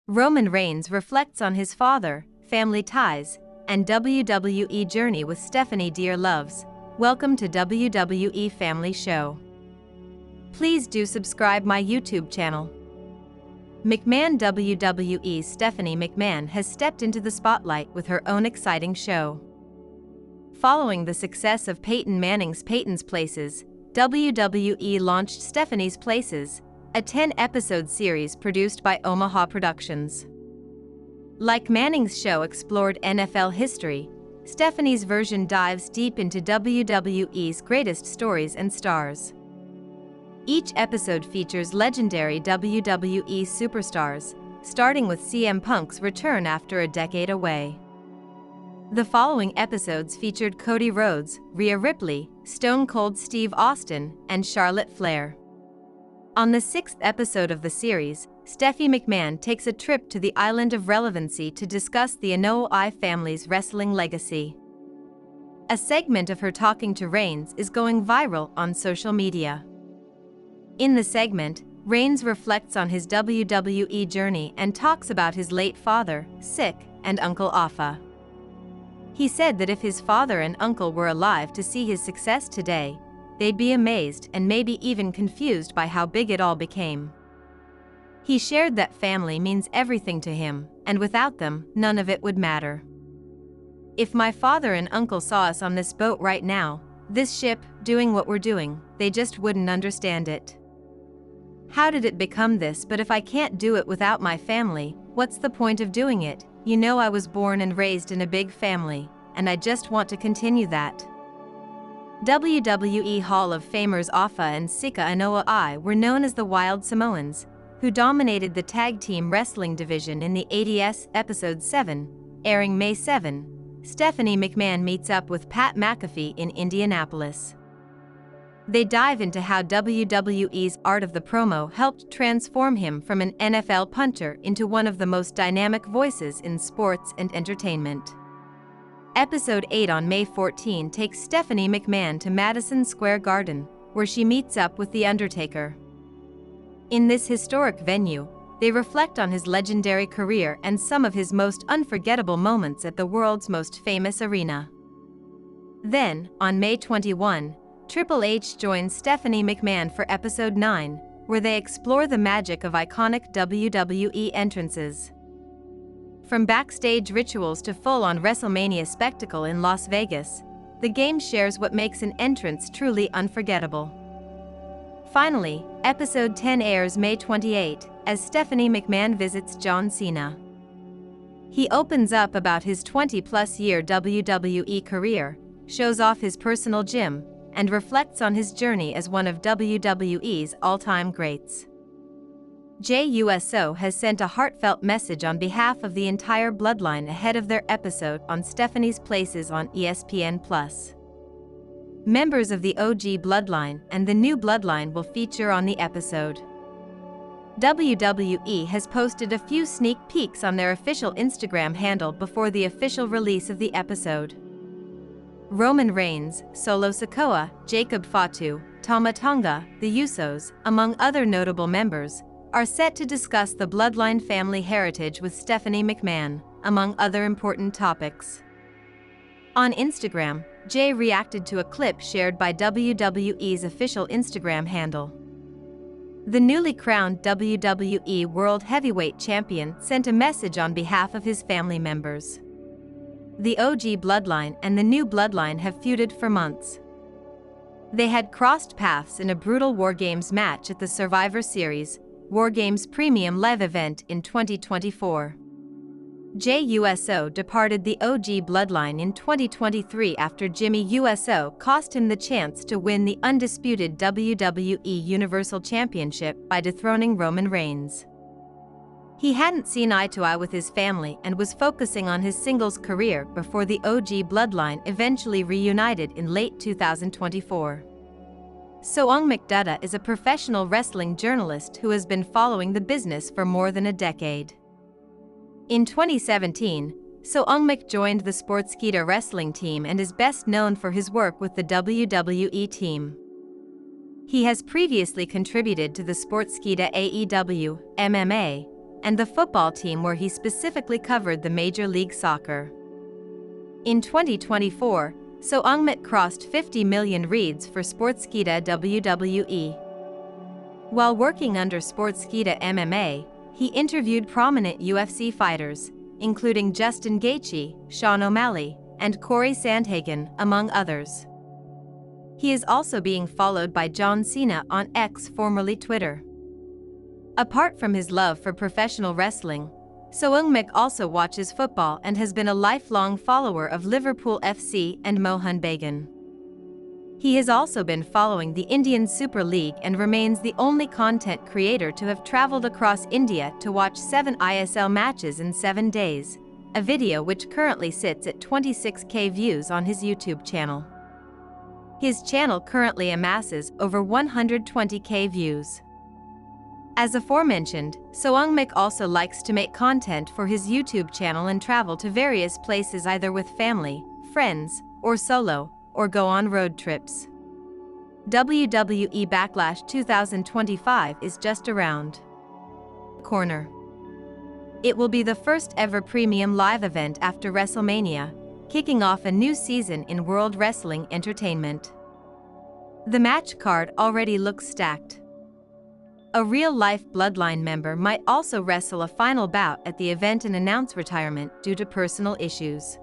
Roman Reigns reflects on his father, family ties, and WWE journey with Stephanie Dear Loves. Welcome to WWE Family Show. Please do subscribe my YouTube channel. McMahon WWE's Stephanie McMahon has stepped into the spotlight with her own exciting show. Following the success of Peyton Manning's Peyton's Places, WWE launched Stephanie's Places, a 10-episode series produced by Omaha Productions. Like Manning's show explored NFL history, Stephanie's version dives deep into WWE's greatest stories and stars. Each episode features legendary WWE superstars, starting with CM Punk's return after a decade away. The following episodes featured Cody Rhodes, Rhea Ripley, Stone Cold Steve Austin, and Charlotte Flair. On the 6th episode of the series, Stephie McMahon takes a trip to the island of Relevancy to discuss the Naomi family's wrestling legacy. A segment of her talking to Reigns is going viral on social media. In the segment, Reigns reflects on his WWE journey and talks about his late father, Sick, and Uncle Afa. He said that if his father and uncle were alive to see his success today, they'd be amazed and maybe even confused by how big it all became. He shared that family means everything to him, and without them, none of it would matter. If my father and uncle saw us on this boat right now, this ship, doing what we're doing, they just wouldn't understand it. How did it become this? But if I can't do it without my family, what's the point of doing it? You know, I was born and raised in a big family, and I just want to continue that. WWE Hall of Famers Afa and Sika Anoa'i were known as the Wild Samoans, who dominated the tag team wrestling division in the 80s. Episode 7, airing May 7, Stephanie McMahon meets up with Pat McAfee in Indianapolis. They dive into how WWE's Art of the Promo helped transform him from an NFL punter into one of the most dynamic voices in sports and entertainment. Episode 8 on May 14 takes Stephanie McMahon to Madison Square Garden, where she meets up with The Undertaker. In this historic venue, they reflect on his legendary career and some of his most unforgettable moments at the world's most famous arena. Then, on May 21, Triple H joins Stephanie McMahon for Episode 9, where they explore the magic of iconic WWE entrances. From backstage rituals to full-on WrestleMania spectacle in Las Vegas, the game shares what makes an entrance truly unforgettable. Finally, Episode 10 airs May 28, as Stephanie McMahon visits John Cena. He opens up about his 20-plus-year WWE career, shows off his personal gym, and reflects on his journey as one of WWE's all-time greats. JUSO has sent a heartfelt message on behalf of the entire Bloodline ahead of their episode on Stephanie's Places on ESPN+. Members of the OG Bloodline and the new Bloodline will feature on the episode. WWE has posted a few sneak peeks on their official Instagram handle before the official release of the episode. Roman Reigns, Solo Sikoa, Jacob Fatu, Tama Tonga, the Usos, among other notable members, are set to discuss the Bloodline family heritage with Stephanie McMahon, among other important topics. On Instagram, Jay reacted to a clip shared by WWE's official Instagram handle. The newly crowned WWE World Heavyweight Champion sent a message on behalf of his family members. The OG Bloodline and the new Bloodline have feuded for months. They had crossed paths in a brutal War Games match at the Survivor Series, War Games Premium Live event in 2024. JUSO departed the OG Bloodline in 2023 after Jimmy USO cost him the chance to win the undisputed WWE Universal Championship by dethroning Roman Reigns. He hadn't seen eye to eye with his family and was focusing on his singles career before the OG Bloodline eventually reunited in late 2024. Soum McDonough is a professional wrestling journalist who has been following the business for more than a decade. In 2017, Soum joined the Sportskeeda wrestling team and is best known for his work with the WWE team. He has previously contributed to the Sportskeeda AEW, MMA, and the football team where he specifically covered the Major League Soccer. In 2024, Soum crossed 50 million reads for Sportskeeda WWE. While working under Sportskeeda MMA, he interviewed prominent UFC fighters, including Justin Gaethje, Sean O'Malley, and Corey Sandhagen, among others. He is also being followed by John Cena on X, formerly Twitter. Apart from his love for professional wrestling, Soum also watches football and has been a lifelong follower of Liverpool FC and Mohun Bagan. He has also been following the Indian Super League and remains the only content creator to have traveled across India to watch 7 ISL matches in 7 days, a video which currently sits at 26k views on his YouTube channel. His channel currently amasses over 120k views. As aforementioned, Soum also likes to make content for his YouTube channel and travel to various places either with family, friends, or solo, or go on road trips. WWE Backlash 2025 is just around the corner. It will be the first ever premium live event after WrestleMania, kicking off a new season in World Wrestling Entertainment. The match card already looks stacked. A real-life Bloodline member might also wrestle a final bout at the event and announce retirement due to personal issues.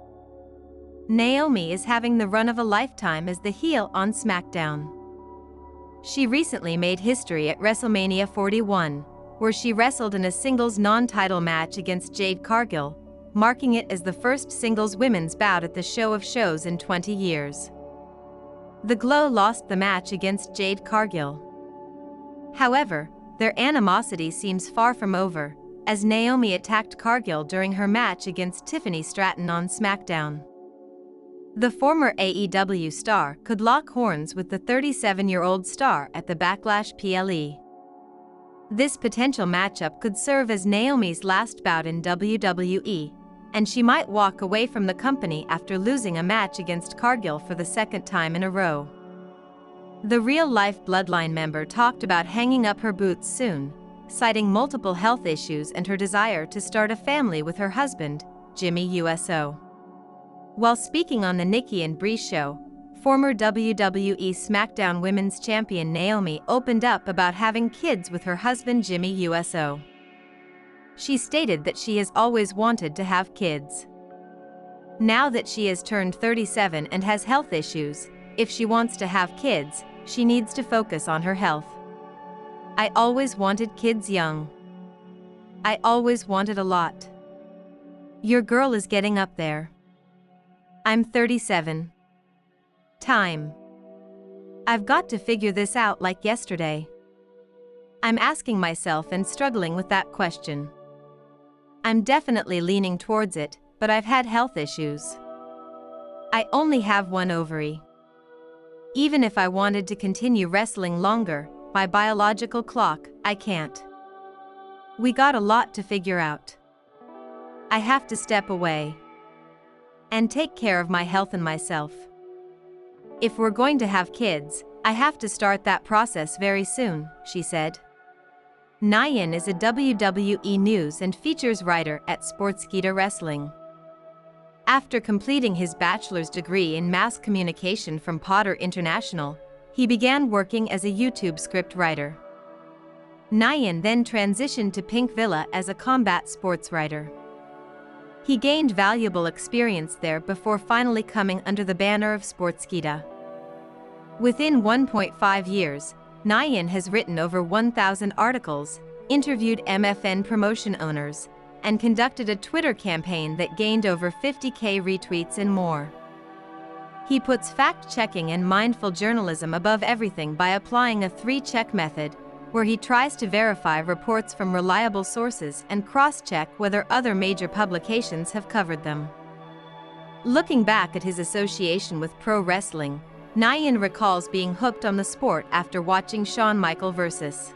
Naomi is having the run of a lifetime as the heel on SmackDown. She recently made history at WrestleMania 41, where she wrestled in a singles non-title match against Jade Cargill, marking it as the first singles women's bout at the show of shows in 20 years. The Glow lost the match against Jade Cargill. However, their animosity seems far from over, as Naomi attacked Cargill during her match against Tiffany Stratton on SmackDown. The former AEW star could lock horns with the 37-year-old star at the Backlash PLE. This potential matchup could serve as Naomi's last bout in WWE, and she might walk away from the company after losing a match against Cargill for the second time in a row. The real-life Bloodline member talked about hanging up her boots soon, citing multiple health issues and her desire to start a family with her husband, Jimmy USO. While speaking on the Nikki and Brie show, former WWE SmackDown Women's Champion Naomi opened up about having kids with her husband Jimmy USO. She stated that she has always wanted to have kids. Now that she has turned 37 and has health issues, if she wants to have kids, she needs to focus on her health. I always wanted kids young. I always wanted a lot. Your girl is getting up there. I'm 37. Time. I've got to figure this out like yesterday. I'm asking myself and struggling with that question. I'm definitely leaning towards it, but I've had health issues. I only have one ovary. Even if I wanted to continue wrestling longer, my biological clock, I can't. We got a lot to figure out. I have to step away and take care of my health and myself. If we're going to have kids, I have to start that process very soon, she said. Naen is a WWE news and features writer at Sportskeeda Wrestling. After completing his bachelor's degree in mass communication from Potter International, he began working as a YouTube script writer. Naen then transitioned to Pink Villa as a combat sports writer. He gained valuable experience there before finally coming under the banner of Sportskeeda. Within 1.5 years, Naen has written over 1,000 articles, interviewed MFN promotion owners, and conducted a Twitter campaign that gained over 50k retweets and more. He puts fact-checking and mindful journalism above everything by applying a 3-check method, where he tries to verify reports from reliable sources and cross-check whether other major publications have covered them. Looking back at his association with pro wrestling, Naen recalls being hooked on the sport after watching Shawn Michaels vs.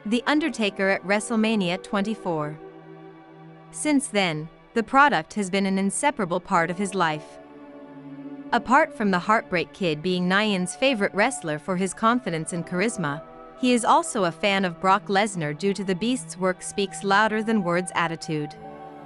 The Undertaker at WrestleMania 24. Since then, the product has been an inseparable part of his life. Apart from the Heartbreak Kid being Naen's favorite wrestler for his confidence and charisma, He is also a fan of Brock Lesnar due to the Beast's work speaks louder than words attitude.